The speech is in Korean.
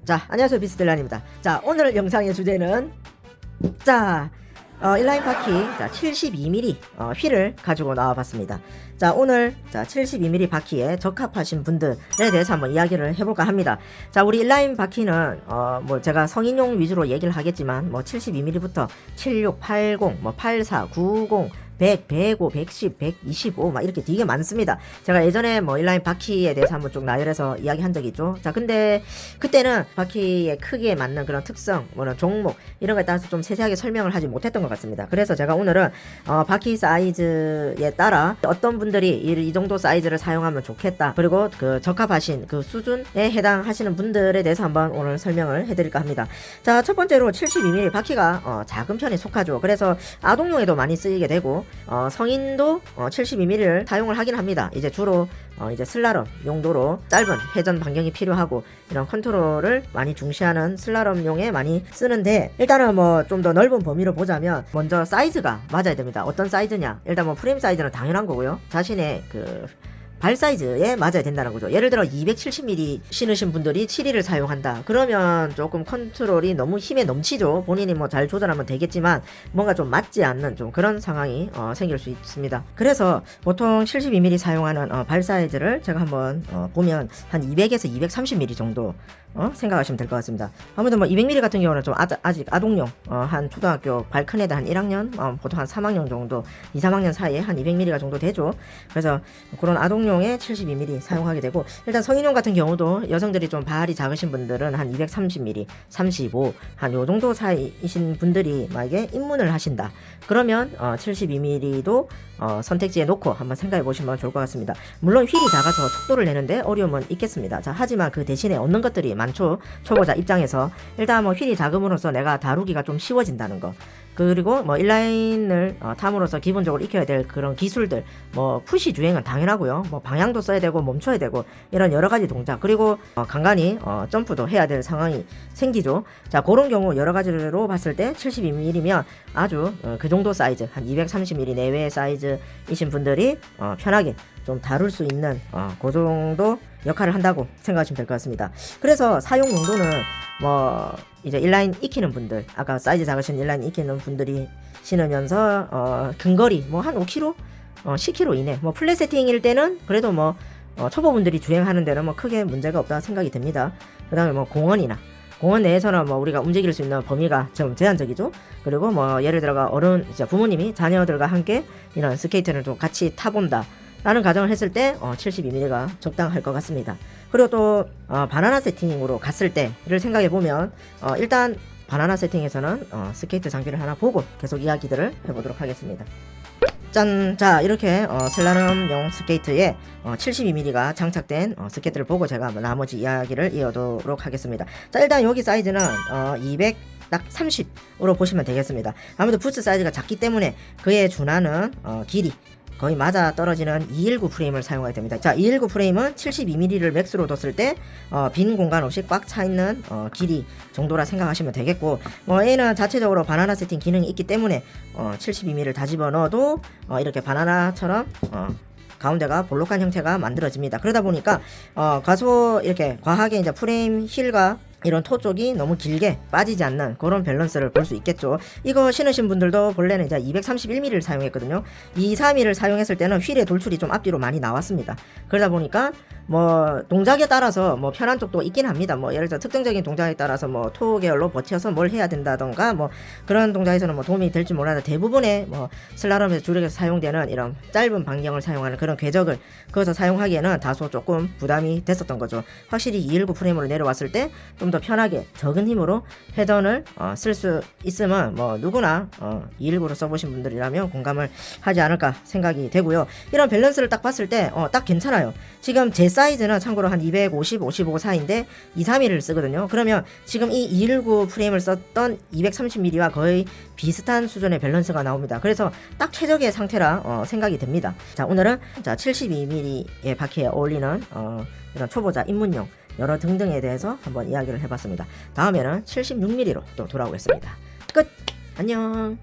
자, 안녕하세요, 비스들란입니다. 자, 오늘 영상의 주제는 인라인 바퀴 72mm 휠을 가지고 나와봤습니다. 자, 오늘 72mm 바퀴에 적합하신 분들에 대해서 한번 이야기를 해볼까 합니다. 자, 우리 인라인 바퀴는 뭐 제가 성인용 위주로 얘기를 하겠지만 뭐 72mm부터 76, 80, 뭐 84, 90, 100, 105, 110, 125 막 이렇게 되게 많습니다. 제가 예전에 뭐 인라인 바퀴에 대해서 한번 쭉 나열해서 이야기한 적이 있죠. 자, 근데 그때는 바퀴의 크기에 맞는 그런 특성, 뭐는 종목 이런 거에 따라서 좀 세세하게 설명을 하지 못했던 것 같습니다. 그래서 제가 오늘은 바퀴 사이즈에 따라 어떤 분들이 이 정도 사이즈를 사용하면 좋겠다, 그리고 그 적합하신 그 수준에 해당하시는 분들에 대해서 한번 오늘 설명을 해드릴까 합니다. 자, 첫 번째로 72mm 바퀴가 작은 편에 속하죠. 그래서 아동용에도 많이 쓰이게 되고 성인도 72mm를 사용을 하긴 합니다. 이제 주로 이제 슬라럼 용도로 짧은 회전 반경이 필요하고 이런 컨트롤을 많이 중시하는 슬라럼용에 많이 쓰는데, 일단은 뭐 좀 더 넓은 범위로 보자면 먼저 사이즈가 맞아야 됩니다. 어떤 사이즈냐? 일단 뭐 프레임 사이즈는 당연한 거고요. 자신의 그 발 사이즈에 맞아야 된다는 거죠. 예를 들어 270mm 신으신 분들이 7위를 사용한다. 그러면 조금 컨트롤이 너무 힘에 넘치죠. 본인이 뭐 잘 조절하면 되겠지만 뭔가 좀 맞지 않는 좀 그런 상황이 생길 수 있습니다. 그래서 보통 72mm 사용하는 발 사이즈를 제가 한번 보면 한 200에서 230mm 정도 생각하시면 될 것 같습니다. 아무래도 뭐 200mm 같은 경우는 좀 아직 아동용, 한 초등학교 발 큰 애들 한 1학년, 보통 한 3학년 정도, 2, 3학년 사이에 한 200mm 정도 되죠. 그래서 그런 아동용에 72mm 사용하게 되고, 일단 성인용 같은 경우도 여성들이 좀 발이 작으신 분들은 한 230mm, 35, 한 요 정도 사이이신 분들이 만약에 입문을 하신다. 그러면 72mm도 선택지에 놓고 한번 생각해 보시면 좋을 것 같습니다. 물론 휠이 작아서 속도를 내는데 어려움은 있겠습니다. 자, 하지만 그 대신에 얻는 것들이 많죠. 초보자 입장에서 일단 뭐 휠이 작음으로써 내가 다루기가 좀 쉬워진다는 거, 그리고 뭐 인라인을 탐으로써 기본적으로 익혀야 될 그런 기술들, 뭐 푸시 주행은 당연하고요. 뭐 방향도 써야 되고 멈춰야 되고 이런 여러 가지 동작, 그리고 간간히 점프도 해야 될 상황이 생기죠. 자, 그런 경우 여러 가지로 봤을 때 72mm면 아주 그 정도 사이즈, 한 230mm 내외의 사이즈이신 분들이 편하게 좀 다룰 수 있는 그 정도 역할을 한다고 생각하시면 될 것 같습니다. 그래서 사용 용도는 뭐 이제 인라인 익히는 분들, 아까 사이즈 작으신 인라인 익히는 분들이 신으면서 근거리 뭐 한 5km, 10km 이내, 뭐 플랫 세팅일 때는 그래도 뭐 초보분들이 주행하는 데는 뭐 크게 문제가 없다 생각이 됩니다. 그 다음에 뭐 공원 내에서는 뭐 우리가 움직일 수 있는 범위가 좀 제한적이죠. 그리고 뭐 예를 들어가 어른, 이제 부모님이 자녀들과 함께 이런 스케이트를 좀 같이 타본다 라는 가정을 했을 때 72mm가 적당할 것 같습니다. 그리고 또 바나나 세팅으로 갔을 때를 생각해 보면 일단 바나나 세팅에서는 스케이트 장비를 하나 보고 계속 이야기들을 해보도록 하겠습니다. 짠! 자, 이렇게 슬라럼용 스케이트에 72mm가 장착된 스케이트를 보고 제가 나머지 이야기를 이어도록 하겠습니다. 자, 일단 여기 사이즈는 200 딱 30으로 보시면 되겠습니다. 아무래도 부츠 사이즈가 작기 때문에 그에 준하는 길이 거의 맞아 떨어지는 219 프레임을 사용하게 됩니다. 자, 219 프레임은 72mm를 맥스로 뒀을 때 빈 공간 없이 꽉 차 있는 길이 정도라 생각하시면 되겠고, 뭐 얘는 자체적으로 바나나 세팅 기능이 있기 때문에 72mm를 다 집어 넣어도 이렇게 바나나처럼 가운데가 볼록한 형태가 만들어집니다. 그러다 보니까 가소 이렇게 과하게 이제 프레임 힐과 이런 토 쪽이 너무 길게 빠지지 않는 그런 밸런스를 볼 수 있겠죠. 이거 신으신 분들도 본래는 이제 231mm를 사용했거든요. 231mm를 사용했을 때는 휠의 돌출이 좀 앞뒤로 많이 나왔습니다. 그러다 보니까 뭐 동작에 따라서 뭐 편한 쪽도 있긴 합니다. 뭐 예를 들어 특정적인 동작에 따라서 뭐 토 계열로 버텨서 뭘 해야 된다던가 뭐 그런 동작에서는 뭐 도움이 될지 몰라도, 대부분의 뭐 슬라럼에서 주력에서 사용되는 이런 짧은 반경을 사용하는 그런 궤적을 그것을 사용하기에는 다소 조금 부담이 됐었던 거죠. 확실히 219 프레임으로 내려왔을 때 좀 더 편하게 적은 힘으로 회전을 쓸 수 있으면 뭐 누구나 219로 써보신 분들이라면 공감을 하지 않을까 생각이 되고요. 이런 밸런스를 딱 봤을 때 딱 괜찮아요. 지금 제 사이즈는 참고로 한 250, 55 사이인데 231을 쓰거든요. 그러면 지금 이 219 프레임을 썼던 230mm와 거의 비슷한 수준의 밸런스가 나옵니다. 그래서 딱 최적의 상태라 생각이 됩니다. 자, 오늘은 72mm의 바퀴에 어울리는 이런 초보자 입문용 여러 등등에 대해서 한번 이야기를 해봤습니다. 다음에는 76mm로 또 돌아오겠습니다. 끝! 안녕!